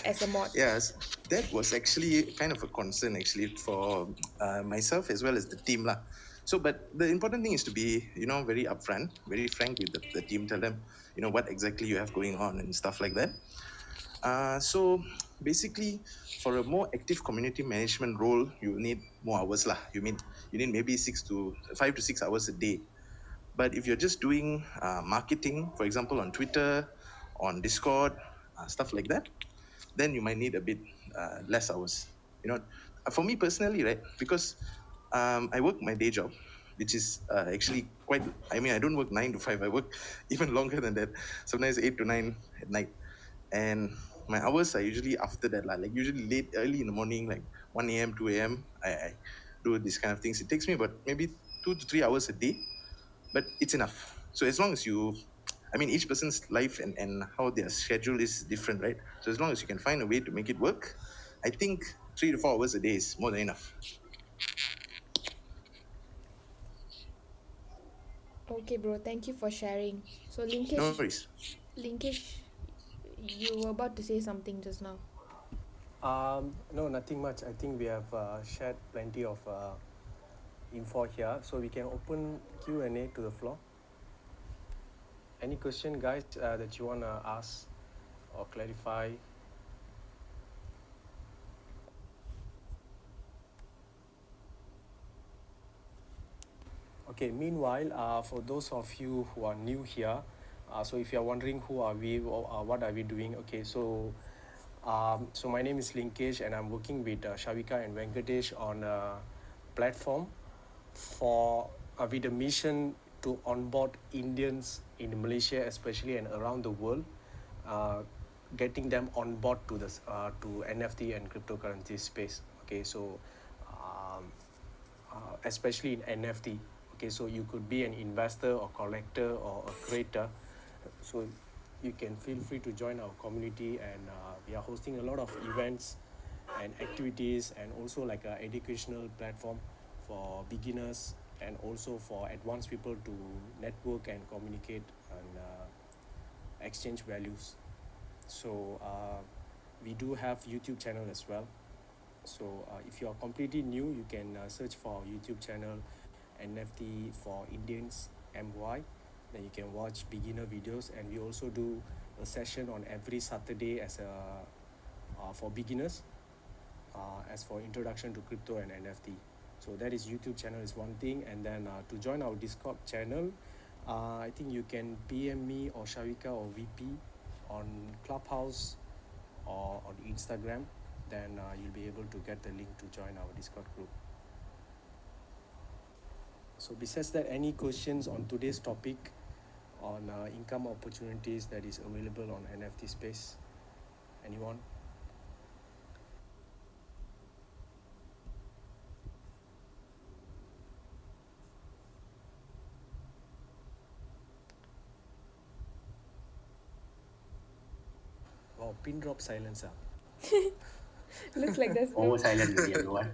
as a mod? Yes, that was actually kind of a concern actually for myself as well as the team lah. So, but the important thing is to be, very upfront, very frank with the team. Tell them, what exactly you have going on and stuff like that. So basically, for a more active community management role, you need more hours lah. You need maybe 5 to 6 hours a day. But if you're just doing marketing, for example, on Twitter, on Discord, stuff like that, then you might need a bit less hours. For me personally, right? Because I work my day job, which is actually quite. I mean, I don't work 9 to 5. I work even longer than that. Sometimes 8 to 9 at night, and my hours are usually after that, like usually early in the morning, like 1 a.m., 2 a.m. I do these kind of things. It takes me about maybe 2 to 3 hours a day, but it's enough. So as long as you, I mean, each person's life and how their schedule is different, right? So as long as you can find a way to make it work, I think 3 to 4 hours a day is more than enough. Okay, bro. Thank you for sharing. So, No worries. Linkesh, you were about to say something just now. No, nothing much. I think we have shared plenty of info here, so we can open Q&A to the floor. Any question, guys, that you want to ask or clarify? Okay, meanwhile, for those of you who are new here, so if you're wondering who are we, or, what are we doing, okay, so my name is Linkesh and I'm working with Shavika and Venkatesh on a platform for with a mission to onboard Indians in Malaysia especially and around the world, getting them on board to this to NFT and cryptocurrency space. Okay, so especially in NFT. Okay, so you could be an investor or collector or a creator. So you can feel free to join our community, and we are hosting a lot of events and activities, and also like an educational platform for beginners and also for advanced people to network and communicate and exchange values. So we do have YouTube channel as well. So if you are completely new, you can search for our YouTube channel NFT for Indians MY. Then you can watch beginner videos, and we also do a session on every Saturday as a for beginners, as for introduction to crypto and NFT. So that is YouTube channel is one thing, and then to join our Discord channel, I think you can PM me or Shavika or VP on Clubhouse or on Instagram. Then you'll be able to get the link to join our Discord group. So besides that, any questions on today's topic on income opportunities that is available on NFT space? Anyone? Wow, pin drop silence. Looks like there's Over silent already, everyone.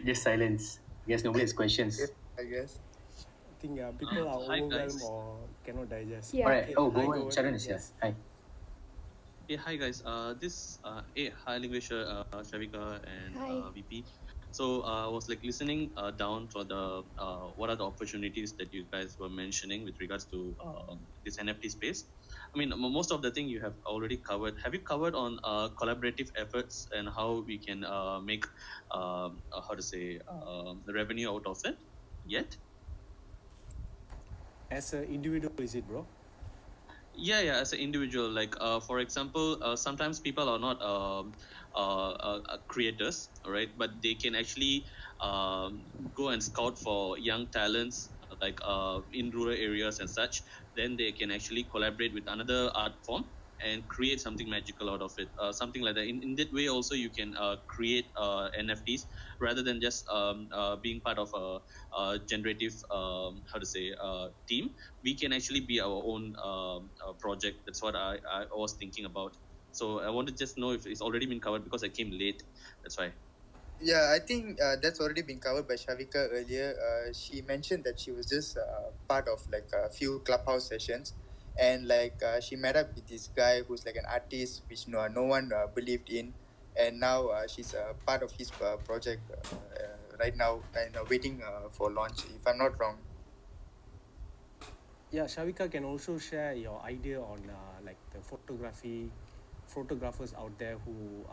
Just silence. Guess nobody has questions. I guess. I think people are Hi, overwhelmed guys. or cannot digest. Yeah. All right. Okay, Oh, hi, go on. Goan. Sharon is here. Yes. Hi. Yeah, hi guys. Hi Linguisha, Shavika, and Hi. VP. So I was like listening down for the what are the opportunities that you guys were mentioning with regards to this NFT space. I mean, most of the thing you have already covered. Have you covered on collaborative efforts and how we can make how to say the revenue out of it yet? As an individual, is it, bro? Yeah, as an individual, like for example, sometimes people are not creators, right, but they can actually go and scout for young talents, like in rural areas and such. Then they can actually collaborate with another art form and create something magical out of it, something like that. In that way also you can create NFTs rather than just being part of a generative how to say team. We can actually be our own project. That's what I was thinking about. So I want to just know if it's already been covered because I came late. That's why. Yeah, I think that's already been covered by Shavika earlier. She mentioned that she was just part of like a few clubhouse sessions, and like she met up with this guy who's like an artist, which no one believed in, and now she's part of his project right now and waiting for launch. If I'm not wrong. Yeah, Shavika can also share your idea on like the photographers out there who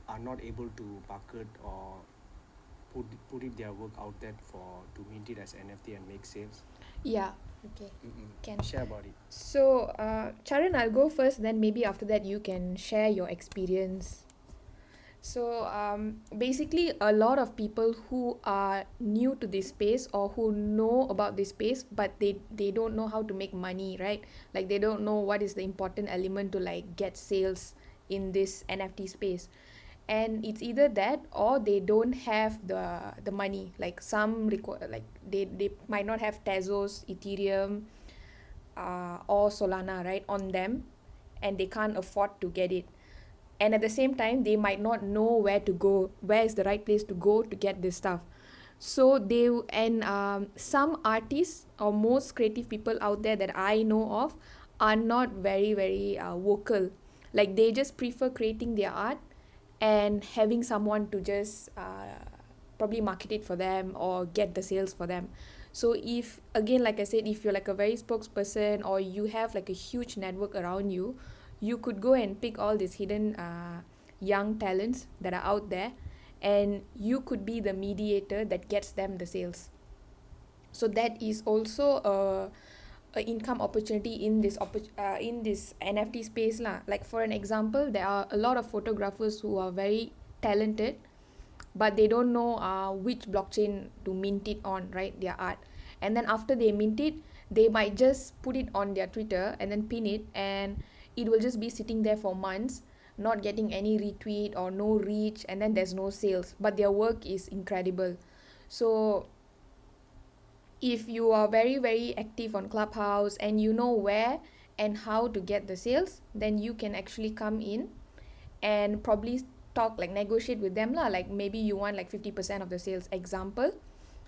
are not able to bucket or put it their work out there for to mint it as NFT and make sales. Yeah. Okay. Can. Share about it. So, Charan, I'll go first. Then maybe after that you can share your experience. So, basically, a lot of people who are new to this space or who know about this space, but they don't know how to make money, right? Like they don't know what is the important element to like get sales in this NFT space. and it's either that or they don't have the money. Like some like they might not have Tezos, Ethereum, or Solana, right, on them, and they can't afford to get it. And at the same time, they might not know where to go, where is the right place to go to get this stuff. So they and some artists or most creative people out there that I know of are not very vocal. Like they just prefer creating their art and having someone to just probably market it for them or get the sales for them. So if again, like I said, if you're like a very spokesperson or you have like a huge network around you, you could go and pick all these hidden young talents that are out there, and you could be the mediator that gets them the sales. So that is also a income opportunity in this in this NFT space lah. Like for an example, there are a lot of photographers who are very talented, but they don't know which blockchain to mint it on, right, their art. And then after they mint it, they might just put it on their Twitter and then pin it, and it will just be sitting there for months, not getting any retweet or no reach, and then there's no sales, but their work is incredible. So if you are very active on Clubhouse and you know where and how to get the sales, then you can actually come in and probably talk, like negotiate with them lah. Like maybe you want like 50% of the sales, example.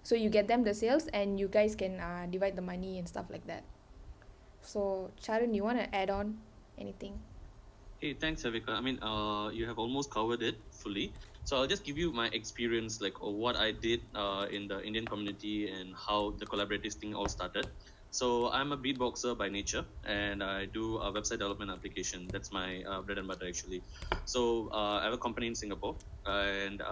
So you get them the sales and you guys can divide the money and stuff like that. So Charan, you want to add on anything? Hey, thanks, Avika. I mean, you have almost covered it fully. So I'll just give you my experience, like what I did in the Indian community and how the collaborative thing all started. So I'm a beatboxer by nature, and I do a website development application. That's my bread and butter, actually. So I have a company in Singapore, and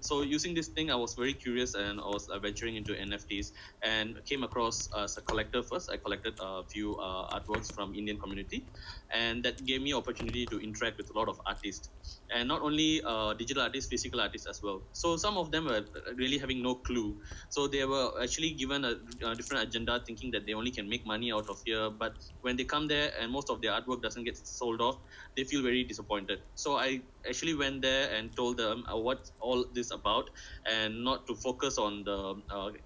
so using this thing, I was very curious, and I was venturing into NFTs, and came across as a collector first. I collected a few artworks from Indian community, and that gave me opportunity to interact with a lot of artists, and not only digital artists, physical artists as well. So some of them were really having no clue. So they were actually given a different agenda, thinking that they only can make money out of here. But when they come there and most of their artwork doesn't get sold off, they feel very disappointed. So I actually went there and told them what's all this about, and not to focus on the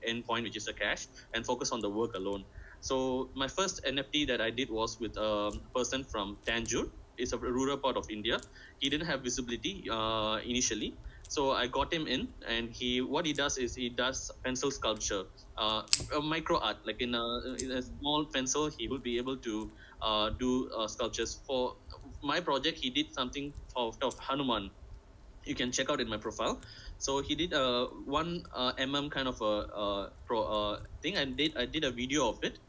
end point, which is the cash, and focus on the work alone. So my first NFT that I did was with a person from Tanjore. It's a rural part of India. He didn't have visibility initially. So I got him in, and what he does is he does pencil sculpture, a micro art, like in a small pencil, he will be able to do sculptures. For my project, he did something of Hanuman. You can check out in my profile. So he did a 1 mm kind of a thing, and I did a video of it.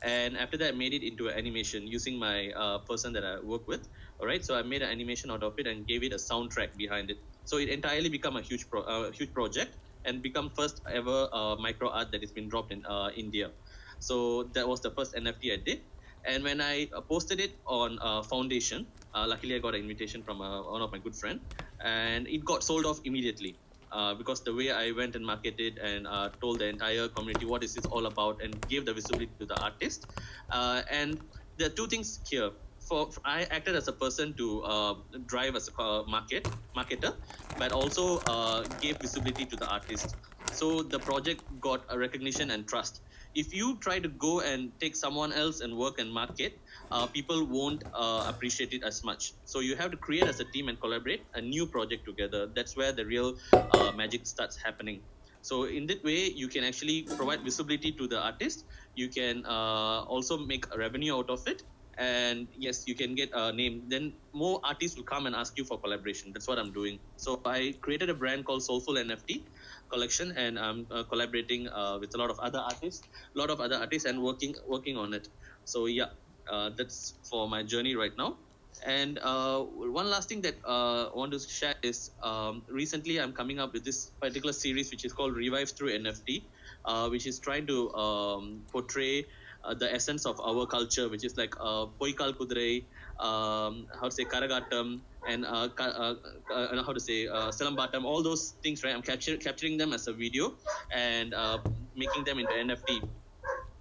And after that, I made it into an animation using my person that I work with. All right, so I made an animation out of it and gave it a soundtrack behind it. So it entirely became a huge project, and become first ever micro art that has been dropped in India. So that was the first NFT I did. And when I posted it on Foundation, luckily I got an invitation from one of my good friend, and it got sold off immediately. Because the way I went and marketed and told the entire community what is this all about, and gave the visibility to the artist. And there are two things here. I acted as a person to drive as a marketer, but also gave visibility to the artist. So the project got a recognition and trust. If you try to go and take someone else and work and market, people won't appreciate it as much. So you have to create as a team and collaborate a new project together. That's where the real magic starts happening. So in that way, you can actually provide visibility to the artist. You can also make a revenue out of it. And yes, you can get a name. Then more artists will come and ask you for collaboration. That's what I'm doing. So I created a brand called Soulful NFT Collection, and I'm collaborating with a lot of other artists, and working on it. So yeah, that's for my journey right now. And one last thing that I want to share is recently I'm coming up with this particular series, which is called Revive Through NFT, which is trying to portray the essence of our culture, which is like Poikal Kudirai, how to say Karagatam, and how to say Selambatam, all those things, right? I'm capturing them as a video and making them into NFT,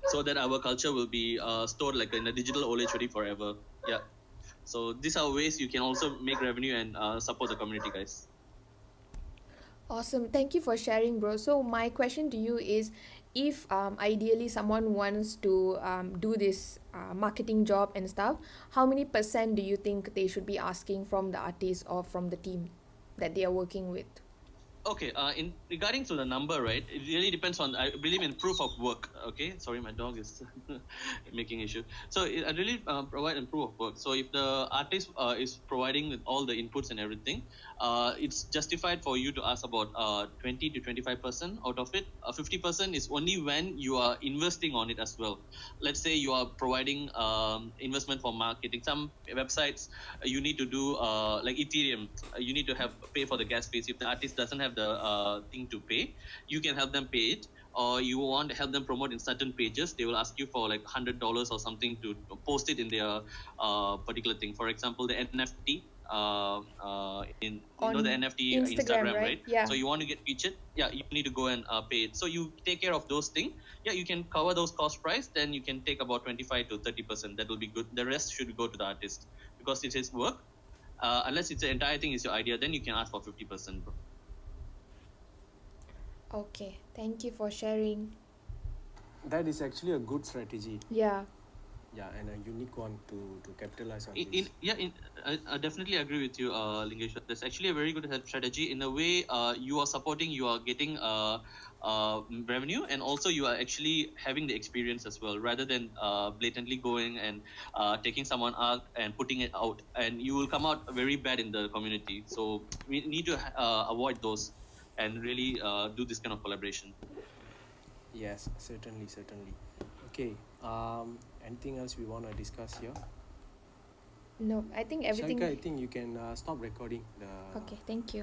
so that our culture will be stored like in a digital Olechuri forever. Yeah. So these are ways you can also make revenue and support the community, guys. Awesome. Thank you for sharing, bro. So my question to you is, if ideally someone wants to do this marketing job and stuff, how many percent do you think they should be asking from the artist or from the team that they are working with? Okay, in regarding to the number, right? It really depends on. I believe in proof of work. Okay, sorry, my dog is making issue. So I really provide in proof of work. So if the artist is providing with all the inputs and everything, it's justified for you to ask about 20 to 25% out of it. 50% is only when you are investing on it as well. Let's say you are providing investment for marketing. Some websites you need to do like Ethereum. You need to have pay for the gas fees. If the artist doesn't have the thing to pay, you can help them pay it. Or you want to help them promote in certain pages, they will ask you for like $100 or something to post it in their particular thing. For example, the NFT. In On the NFT Instagram, Instagram, right? right? Yeah. So you want to get featured, yeah, you need to go and pay it. So you take care of those things. Yeah, you can cover those cost price. Then you can take about 25 to 30%. That will be good. The rest should go to the artist because it's his work. Unless it's the entire thing is your idea, then you can ask for 50%, bro. Okay. Thank you for sharing. That is actually a good strategy. Yeah. Yeah, and a unique one to capitalize on In this. yeah, I definitely agree with you, Lingesh. That's actually a very good strategy. In a way, you are supporting, you are getting revenue, and also you are actually having the experience as well, rather than blatantly going and taking someone out and putting it out, and you will come out very bad in the community. So we need to avoid those and really do this kind of collaboration. Yes, certainly, certainly. Okay. Anything else we want to discuss here? No, I think everything. Sharika, I think you can stop recording the. Okay. Thank you.